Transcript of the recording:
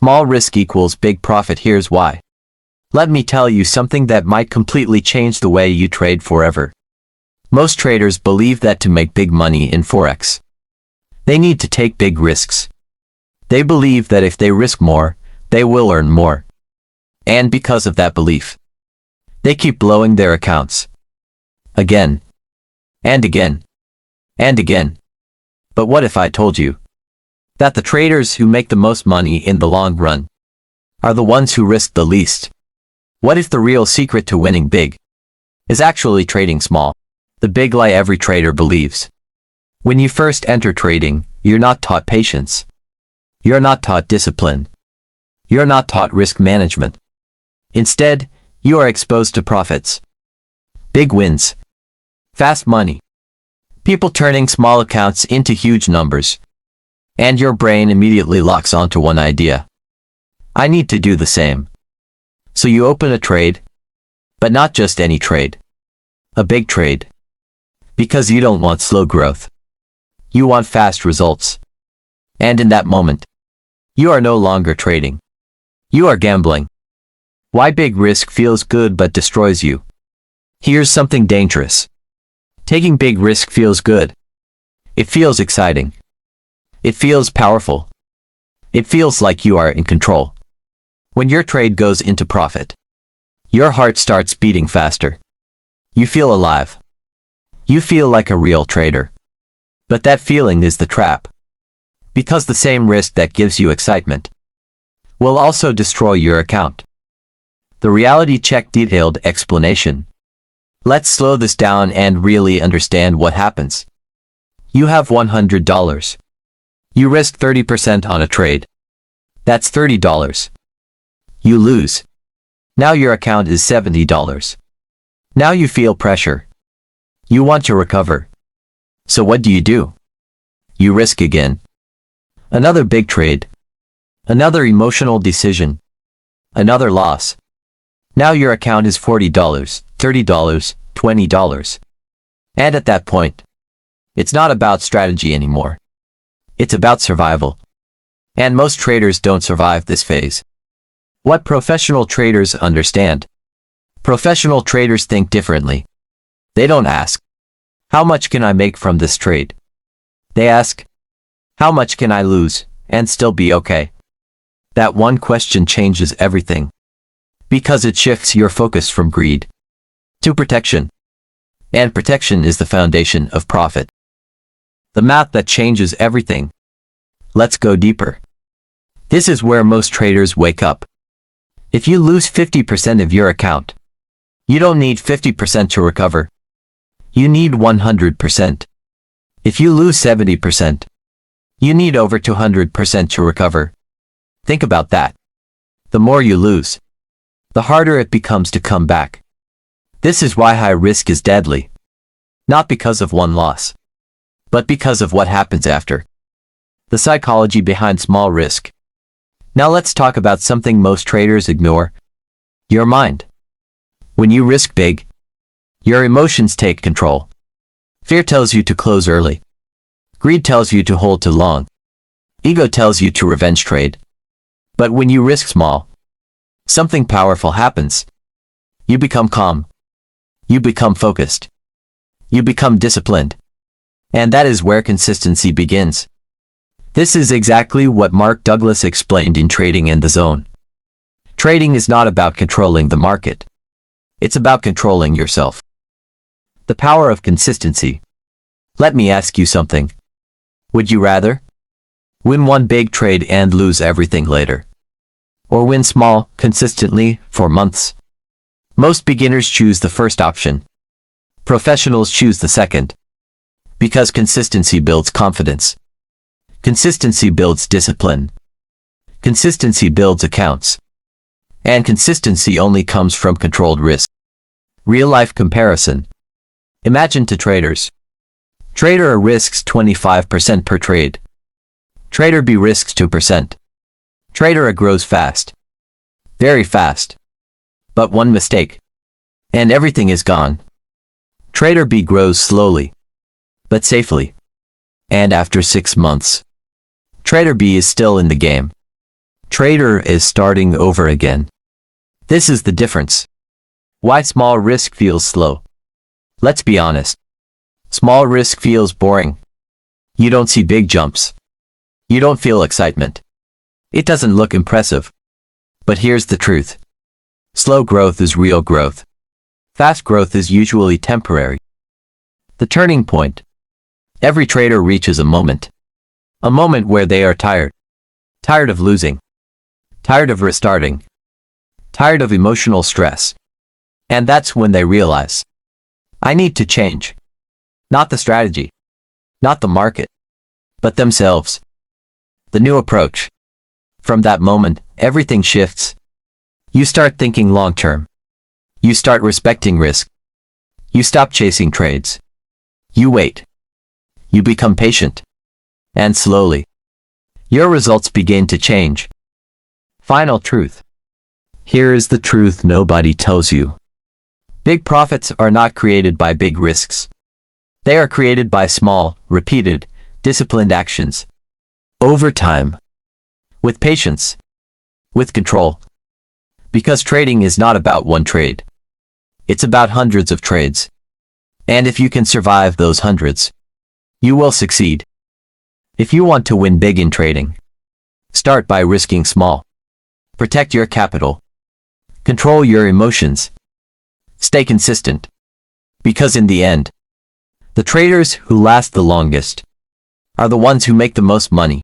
Small risk equals big profit. Here's why. Let me tell you something that might completely change the way you trade forever. Most traders believe that to make big money in forex, they need to take big risks. They believe that if they risk more, they will earn more. And because of that belief, they keep blowing their accounts. Again. And again. And again. But what if I told you that the traders who make the most money in the long run are the ones who risk the least? What if the real secret to winning big is actually trading small? The big lie every trader believes. When you first enter trading, you're not taught patience. You're not taught discipline. You're not taught risk management. Instead, you are exposed to profits. Big wins. Fast money. People turning small accounts into huge numbers. And your brain immediately locks onto one idea. I need to do the same. So you open a trade. But not just any trade. A big trade. Because you don't want slow growth. You want fast results. And in that moment, you are no longer trading. You are gambling. Why big risk feels good but destroys you? Here's something dangerous. Taking big risk feels good. It feels exciting. It feels powerful. It feels like you are in control. When your trade goes into profit, your heart starts beating faster. You feel alive. You feel like a real trader. But that feeling is the trap. Because the same risk that gives you excitement will also destroy your account. The reality check detailed explanation. Let's slow this down and really understand what happens. You have $100. You risk 30% on a trade. That's $30. You lose. Now your account is $70. Now you feel pressure. You want to recover. So what do? You risk again. Another big trade. Another emotional decision. Another loss. Now your account is $40, $30, $20. And at that point, it's not about strategy anymore. It's about survival. And most traders don't survive this phase. What professional traders understand? Professional traders think differently. They don't ask, how much can I make from this trade? They ask, how much can I lose and still be okay? That one question changes everything. Because it shifts your focus from greed to protection. And protection is the foundation of profit. The math that changes everything. Let's go deeper. This is where most traders wake up. If you lose 50% of your account, you don't need 50% to recover. You need 100%. If you lose 70%, you need over 200% to recover. Think about that. The more you lose, the harder it becomes to come back. This is why high risk is deadly. Not because of one loss, but because of what happens after. The psychology behind small risk. Now let's talk about something most traders ignore. Your mind. When you risk big, your emotions take control. Fear tells you to close early. Greed tells you to hold too long. Ego tells you to revenge trade. But when you risk small, something powerful happens. You become calm. You become focused. You become disciplined. And that is where consistency begins. This is exactly what Mark Douglas explained in Trading in the Zone. Trading is not about controlling the market. It's about controlling yourself. The power of consistency. Let me ask you something. Would you rather win one big trade and lose everything later? Or win small, consistently, for months? Most beginners choose the first option. Professionals choose the second. Because consistency builds confidence. Consistency builds discipline. Consistency builds accounts. And consistency only comes from controlled risk. Real-life comparison. Imagine two traders. Trader A risks 25% per trade. Trader B risks 2%. Trader A grows fast. Very fast. But one mistake, and everything is gone. Trader B grows slowly, but safely. And after 6 months, Trader B is still in the game. Trader is starting over again. This is the difference. Why small risk feels slow. Let's be honest. Small risk feels boring. You don't see big jumps. You don't feel excitement. It doesn't look impressive. But here's the truth. Slow growth is real growth. Fast growth is usually temporary. The turning point. Every trader reaches a moment. A moment where they are tired. Tired of losing. Tired of restarting. Tired of emotional stress. And that's when they realize, I need to change. Not the strategy. Not the market. But themselves. The new approach. From that moment, everything shifts. You start thinking long-term. You start respecting risk. You stop chasing trades. You wait. You become patient. And slowly, your results begin to change. Final truth. Here is the truth nobody tells you. Big profits are not created by big risks. They are created by small, repeated, disciplined actions. Over time. With patience. With control. Because trading is not about one trade. It's about hundreds of trades. And if you can survive those hundreds, you will succeed. If you want to win big in trading, start by risking small. Protect your capital. Control your emotions. Stay consistent. Because in the end, the traders who last the longest are the ones who make the most money.